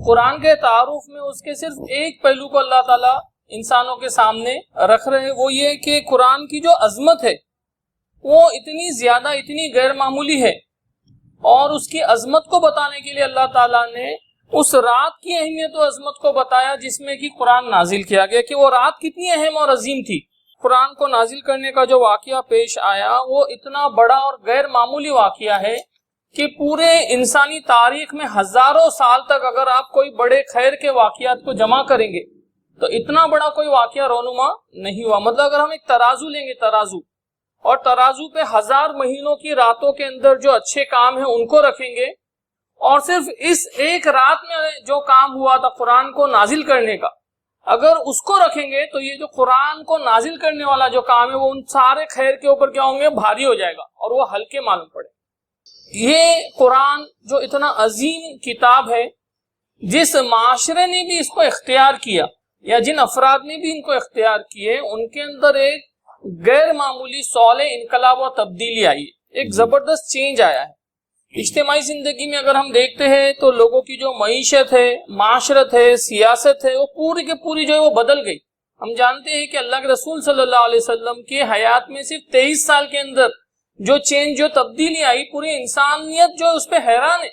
قرآن کے تعارف میں اس کے صرف ایک پہلو کو اللہ تعالیٰ انسانوں کے سامنے رکھ رہے ہیں، وہ یہ کہ قرآن کی جو عظمت ہے وہ اتنی زیادہ، اتنی غیر معمولی ہے، اور اس کی عظمت کو بتانے کے لیے اللہ تعالیٰ نے اس رات کی اہمیت و عظمت کو بتایا جس میں کہ قرآن نازل کیا گیا، کہ وہ رات کتنی اہم اور عظیم تھی۔ قرآن کو نازل کرنے کا جو واقعہ پیش آیا وہ اتنا بڑا اور غیر معمولی واقعہ ہے کہ پورے انسانی تاریخ میں ہزاروں سال تک اگر آپ کوئی بڑے خیر کے واقعات کو جمع کریں گے تو اتنا بڑا کوئی واقعہ رونما نہیں ہوا۔ مطلب اگر ہم ایک ترازو لیں گے، ترازو، اور ترازو پہ 1000 مہینوں کی راتوں کے اندر جو اچھے کام ہیں ان کو رکھیں گے، اور صرف اس ایک رات میں جو کام ہوا تھا قرآن کو نازل کرنے کا اگر اس کو رکھیں گے تو یہ جو قرآن کو نازل کرنے والا جو کام ہے وہ ان سارے خیر کے اوپر کیا ہوں گے، بھاری ہو جائے گا اور وہ ہلکے معلوم پڑے۔ یہ قرآن جو اتنا عظیم کتاب ہے، جس معاشرے نے بھی اس کو اختیار کیا یا جن افراد نے بھی ان کو اختیار کیے، ان کے اندر ایک غیر معمولی صالح انقلاب و تبدیلی آئی ہے، ایک زبردست چینج آیا ہے۔ اجتماعی زندگی میں اگر ہم دیکھتے ہیں تو لوگوں کی جو معیشت ہے، معاشرت ہے، سیاست ہے، وہ پوری کے پوری جو ہے وہ بدل گئی۔ ہم جانتے ہیں کہ اللہ کے رسول صلی اللہ علیہ وسلم کی حیات میں صرف 23 سال کے اندر جو چینج، جو تبدیلی آئی، پوری انسانیت جو اس پہ حیران ہے۔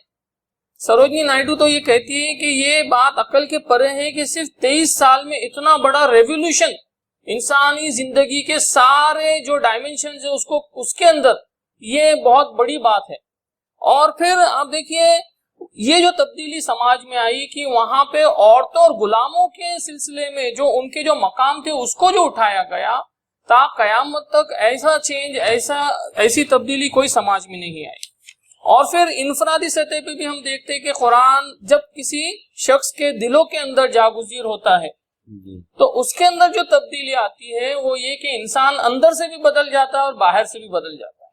سروجنی نائیڈو تو یہ کہتی ہے کہ یہ بات عقل کے پرے ہے کہ صرف 23 سال میں اتنا بڑا ریولیوشن انسانی زندگی کے سارے جو ڈائمنشنز ہیں اس کے اندر، یہ بہت بڑی بات ہے۔ اور پھر آپ دیکھیے یہ جو تبدیلی سماج میں آئی کہ وہاں پہ عورتوں اور غلاموں کے سلسلے میں جو ان کے جو مقام تھے اس کو جو اٹھایا گیا، تا قیامت تک ایسا چینج، ایسی تبدیلی کوئی سماج میں نہیں آئی۔ اور پھر انفرادی سطح پہ بھی ہم دیکھتے ہیں کہ قرآن جب کسی شخص کے دلوں کے اندر جاگزیر ہوتا ہے تو اس کے اندر جو تبدیلی آتی ہے وہ یہ کہ انسان اندر سے بھی بدل جاتا ہے اور باہر سے بھی بدل جاتا ہے۔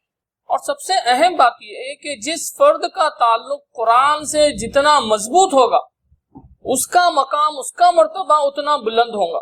اور سب سے اہم بات یہ ہے کہ جس فرد کا تعلق قرآن سے جتنا مضبوط ہوگا اس کا مقام، اس کا مرتبہ اتنا بلند ہوگا۔